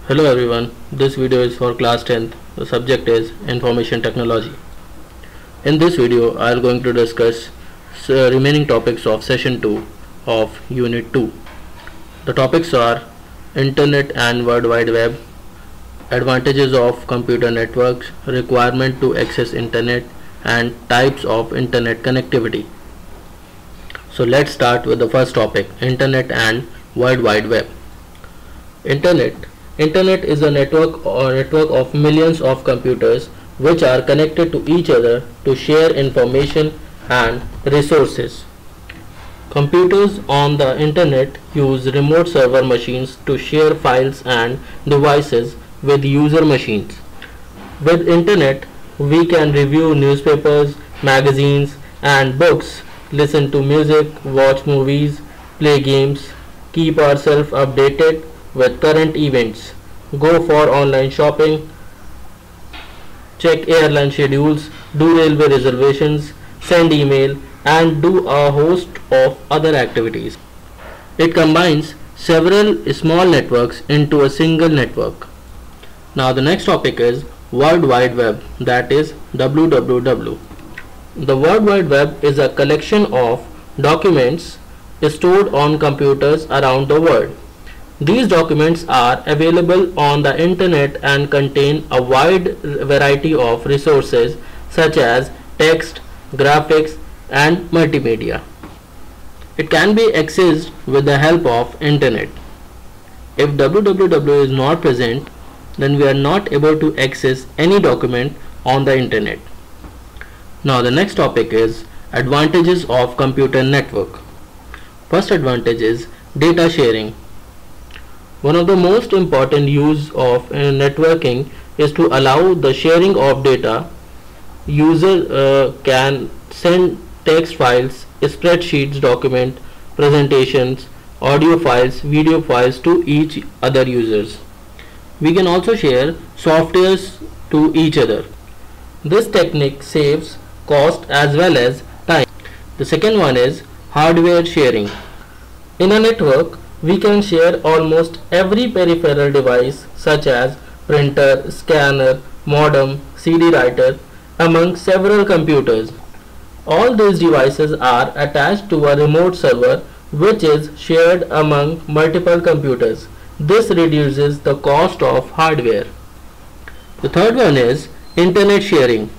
Hello everyone, this video is for class 10th. The subject is Information Technology. In this video, I am going to discuss remaining topics of session 2 of unit 2. The topics are Internet and World Wide Web, advantages of computer networks, requirement to access Internet, and types of Internet connectivity. So let's start with the first topic, Internet and World Wide Web. Internet is a network of millions of computers which are connected to each other to share information and resources. Computers on the Internet use remote server machines to share files and devices with user machines. With Internet, we can review newspapers, magazines, and books, listen to music, watch movies, play games, keep ourselves updated with current events, go for online shopping, check airline schedules, do railway reservations, send email, and do a host of other activities. It combines several small networks into a single network. Now the next topic is World Wide Web, that is WWW. The World Wide Web is a collection of documents stored on computers around the world. These documents are available on the Internet and contain a wide variety of resources such as text, graphics, and multimedia. It can be accessed with the help of Internet. If www is not present, then we are not able to access any document on the Internet. Now the next topic is advantages of computer network. First advantage is data sharing. One of the most important use of networking is to allow the sharing of data. User can send text files, spreadsheets, document, presentations, audio files, video files to each other users. We can also share softwares to each other. This technique saves cost as well as time. The second one is hardware sharing. In a network, we can share almost every peripheral device such as printer, scanner, modem, CD writer among several computers. All these devices are attached to a remote server which is shared among multiple computers. This reduces the cost of hardware. The third one is Internet sharing.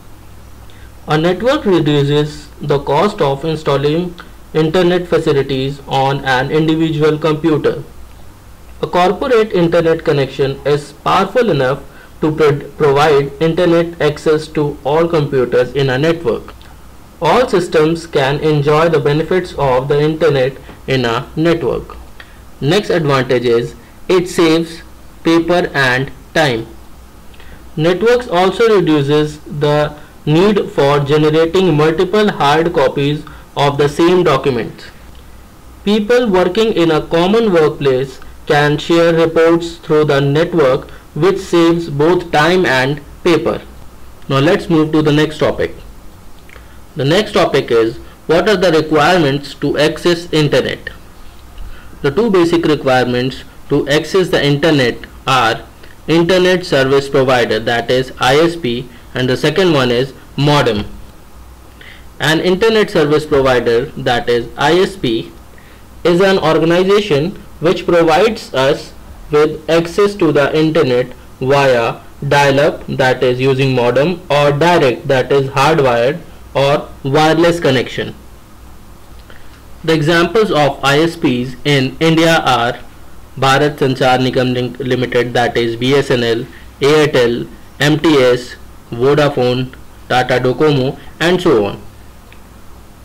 A network reduces the cost of installing Internet facilities on an individual computer. A corporate Internet connection is powerful enough to provide Internet access to all computers in a network. All systems can enjoy the benefits of the Internet in a network. Next advantage is it saves paper and time. Networks also reduces the need for generating multiple hard copies of the same document. People working in a common workplace can share reports through the network, which saves both time and paper. Now let's move to the next topic. The next topic is what are the requirements to access Internet. The two basic requirements to access the Internet are Internet Service Provider, that is ISP, and the second one is modem. An Internet Service Provider, that is ISP, is an organization which provides us with access to the Internet via dial-up, that is using modem, or direct, that is hardwired or wireless connection. The examples of ISPs in India are Bharat Sanchar Nigam Limited, that is BSNL, Airtel, MTS, Vodafone, Tata Docomo, and so on.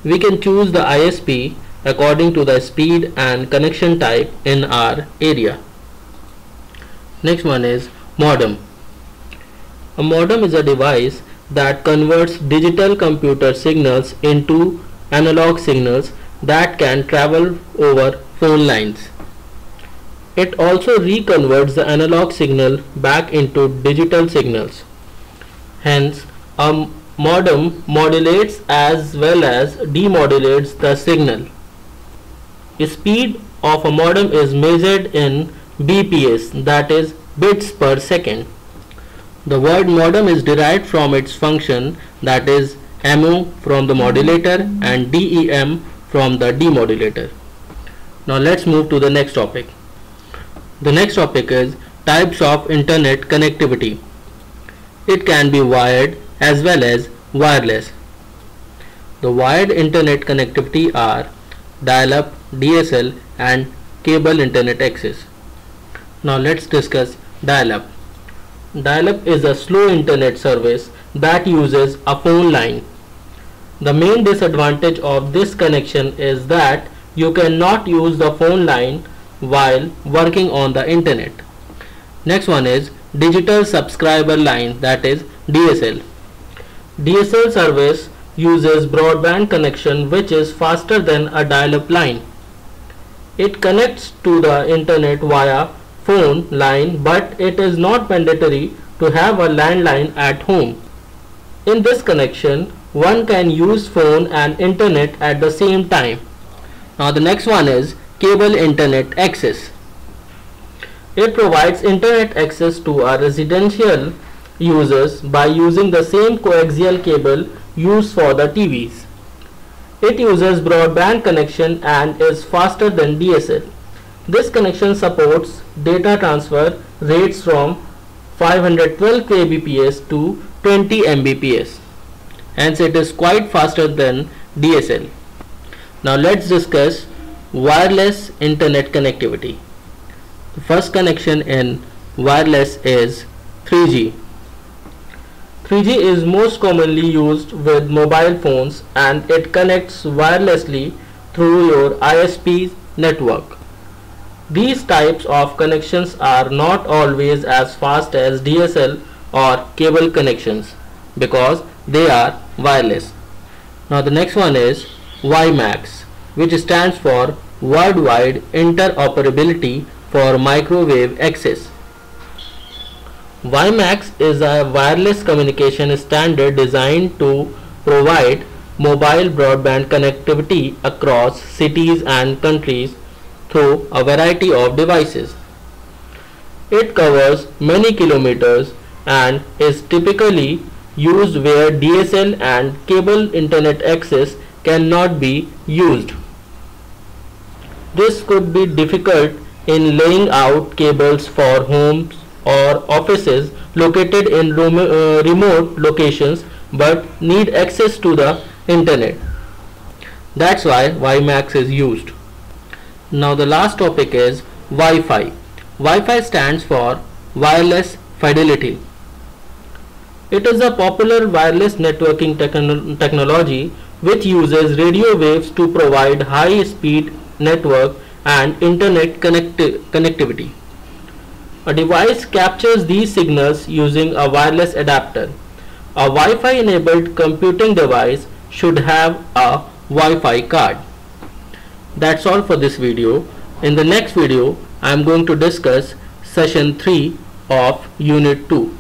We can choose the ISP according to the speed and connection type in our area. Next one is modem. A modem is a device that converts digital computer signals into analog signals that can travel over phone lines. It also reconverts the analog signal back into digital signals. Hence, a modem modulates as well as demodulates the signal. Speed of a modem is measured in BPS, that is bits per second. The word modem is derived from its function, that is MO from the modulator and DEM from the demodulator. Now let's move to the next topic. The next topic is types of internet connectivity. It can be wired as well as wireless. The wired internet connectivity are dial-up, DSL and cable internet access. Now let's discuss dial-up. Dial-up is a slow internet service that uses a phone line. The main disadvantage of this connection is that you cannot use the phone line while working on the internet. Next one is digital subscriber line, that is DSL. DSL service uses broadband connection which is faster than a dial-up line. It connects to the internet via phone line, but it is not mandatory to have a landline at home. In this connection, one can use phone and internet at the same time. Now the next one is cable internet access. It provides internet access to our residential users by using the same coaxial cable used for the TVs. It uses broadband connection and is faster than DSL. This connection supports data transfer rates from 512 kbps to 20 mbps. Hence it is quite faster than DSL. Now let's discuss wireless internet connectivity. The first connection in wireless is 3G. 3G is most commonly used with mobile phones and it connects wirelessly through your ISP network. These types of connections are not always as fast as DSL or cable connections because they are wireless. Now the next one is WiMAX, which stands for Worldwide Interoperability for Microwave Access. WiMAX is a wireless communication standard designed to provide mobile broadband connectivity across cities and countries through a variety of devices. It covers many kilometers and is typically used where DSL and cable internet access cannot be used. This could be difficult in laying out cables for homes or offices located in remote locations but need access to the internet. That's why WiMAX is used. Now the last topic is Wi-Fi. Wi-Fi stands for Wireless Fidelity. It is a popular wireless networking technology which uses radio waves to provide high-speed network and internet connectivity. A device captures these signals using a wireless adapter. A Wi-Fi enabled computing device should have a Wi-Fi card. That's all for this video. In the next video, I am going to discuss session 3 of Unit 2.